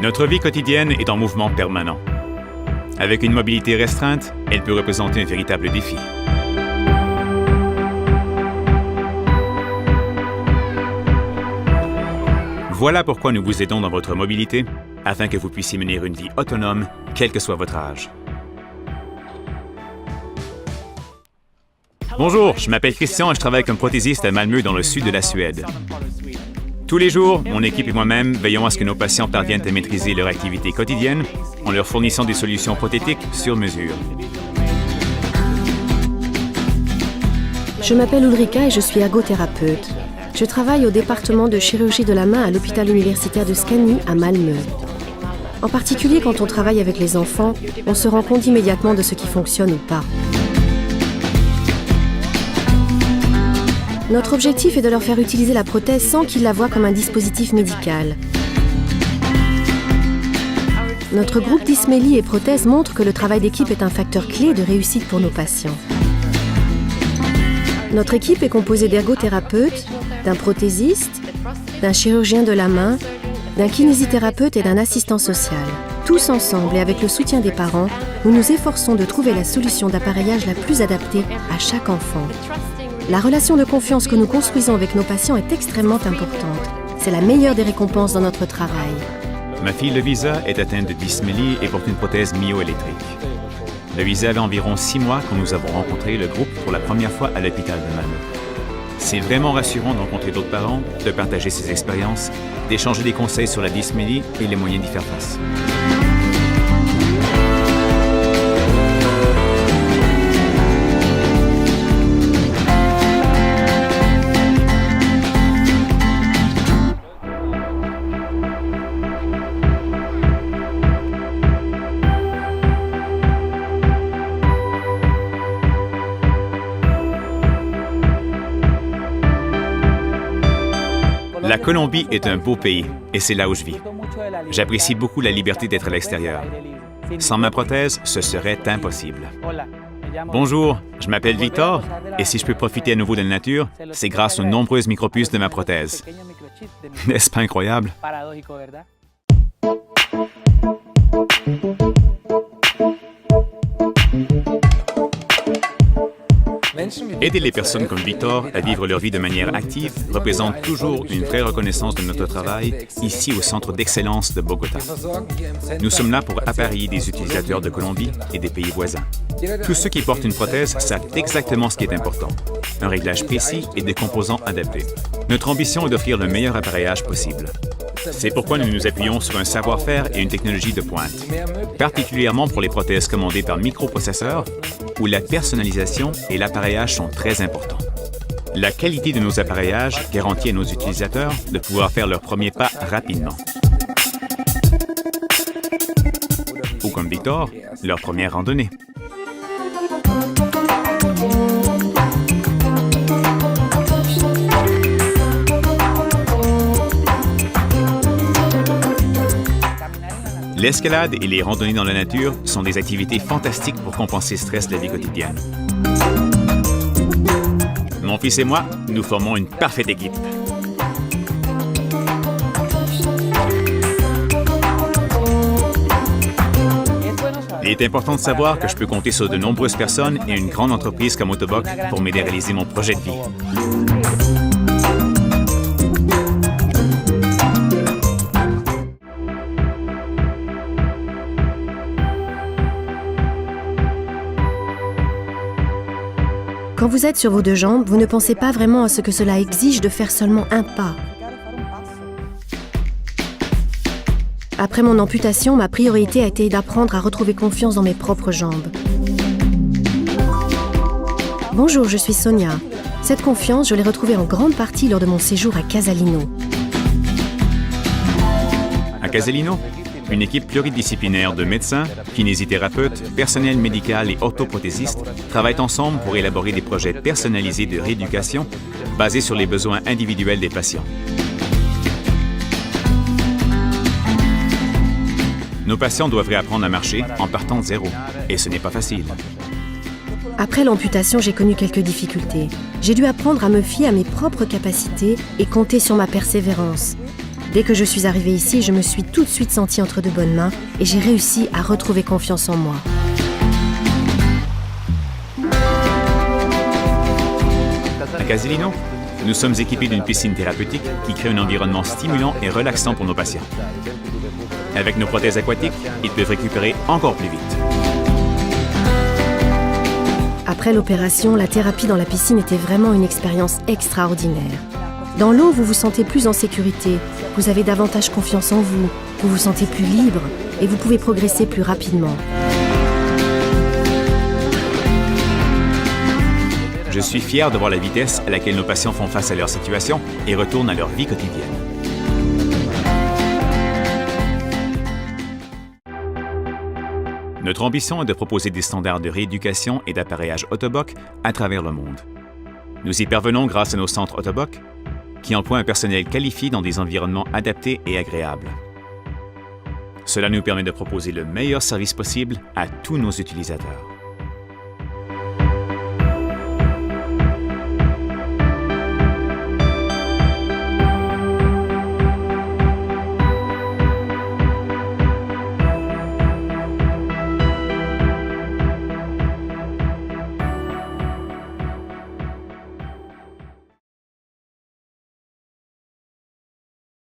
Notre vie quotidienne est en mouvement permanent. Avec une mobilité restreinte, elle peut représenter un véritable défi. Voilà pourquoi nous vous aidons dans votre mobilité, afin que vous puissiez mener une vie autonome, quel que soit votre âge. Bonjour, je m'appelle Christian et je travaille comme prothésiste à Malmö dans le sud de la Suède. Tous les jours, mon équipe et moi-même veillons à ce que nos patients parviennent à maîtriser leur activité quotidienne en leur fournissant des solutions prothétiques sur mesure. Je m'appelle Ulrika et je suis ergothérapeute. Je travaille au département de chirurgie de la main à l'hôpital universitaire de Skåne à Malmö. En particulier, quand on travaille avec les enfants, on se rend compte immédiatement de ce qui fonctionne ou pas. Notre objectif est de leur faire utiliser la prothèse sans qu'ils la voient comme un dispositif médical. Notre groupe Dysmélie et Prothèse montre que le travail d'équipe est un facteur clé de réussite pour nos patients. Notre équipe est composée d'ergothérapeutes, d'un prothésiste, d'un chirurgien de la main, d'un kinésithérapeute et d'un assistant social. Tous ensemble et avec le soutien des parents, nous nous efforçons de trouver la solution d'appareillage la plus adaptée à chaque enfant. La relation de confiance que nous construisons avec nos patients est extrêmement importante. C'est la meilleure des récompenses dans notre travail. Ma fille Lovisa est atteinte de dysmélie et porte une prothèse myoélectrique. Lovisa avait environ 6 mois quand nous avons rencontré le groupe pour la première fois à l'hôpital de Malmö. C'est vraiment rassurant de rencontrer d'autres parents, de partager ses expériences, d'échanger des conseils sur la dysmélie et les moyens d'y faire face. La Colombie est un beau pays et c'est là où je vis. J'apprécie beaucoup la liberté d'être à l'extérieur. Sans ma prothèse, ce serait impossible. Bonjour, je m'appelle Victor et si je peux profiter à nouveau de la nature, c'est grâce aux nombreuses micropuces de ma prothèse. N'est-ce pas incroyable? Aider les personnes comme Victor à vivre leur vie de manière active représente toujours une vraie reconnaissance de notre travail ici au Centre d'excellence de Bogota. Nous sommes là pour appareiller des utilisateurs de Colombie et des pays voisins. Tous ceux qui portent une prothèse savent exactement ce qui est important. Un réglage précis et des composants adaptés. Notre ambition est d'offrir le meilleur appareillage possible. C'est pourquoi nous nous appuyons sur un savoir-faire et une technologie de pointe, particulièrement pour les prothèses commandées par microprocesseurs, où la personnalisation et l'appareillage sont très importants. La qualité de nos appareillages garantit à nos utilisateurs de pouvoir faire leurs premiers pas rapidement. Ou comme Victor, leur première randonnée. L'escalade et les randonnées dans la nature sont des activités fantastiques pour compenser le stress de la vie quotidienne. Mon fils et moi, nous formons une parfaite équipe. Il est important de savoir que je peux compter sur de nombreuses personnes et une grande entreprise comme Autobock pour m'aider à réaliser mon projet de vie. Quand vous êtes sur vos 2 jambes, vous ne pensez pas vraiment à ce que cela exige de faire seulement un pas. Après mon amputation, ma priorité a été d'apprendre à retrouver confiance dans mes propres jambes. Bonjour, je suis Sonia. Cette confiance, je l'ai retrouvée en grande partie lors de mon séjour à Casalino. À Casalino, une équipe pluridisciplinaire de médecins, kinésithérapeutes, personnel médical et orthoprothésistes travaillent ensemble pour élaborer des projets personnalisés de rééducation basés sur les besoins individuels des patients. Nos patients doivent réapprendre à marcher en partant de zéro, et ce n'est pas facile. Après l'amputation, j'ai connu quelques difficultés. J'ai dû apprendre à me fier à mes propres capacités et compter sur ma persévérance. Dès que je suis arrivée ici, je me suis tout de suite sentie entre de bonnes mains et j'ai réussi à retrouver confiance en moi. À Casilino, nous sommes équipés d'une piscine thérapeutique qui crée un environnement stimulant et relaxant pour nos patients. Avec nos prothèses aquatiques, ils peuvent récupérer encore plus vite. Après l'opération, la thérapie dans la piscine était vraiment une expérience extraordinaire. Dans l'eau, vous vous sentez plus en sécurité, vous avez davantage confiance en vous, vous vous sentez plus libre et vous pouvez progresser plus rapidement. Je suis fier de voir la vitesse à laquelle nos patients font face à leur situation et retournent à leur vie quotidienne. Notre ambition est de proposer des standards de rééducation et d'appareillage Ottobock à travers le monde. Nous y parvenons grâce à nos centres Ottobock, qui emploient un personnel qualifié dans des environnements adaptés et agréables. Cela nous permet de proposer le meilleur service possible à tous nos utilisateurs.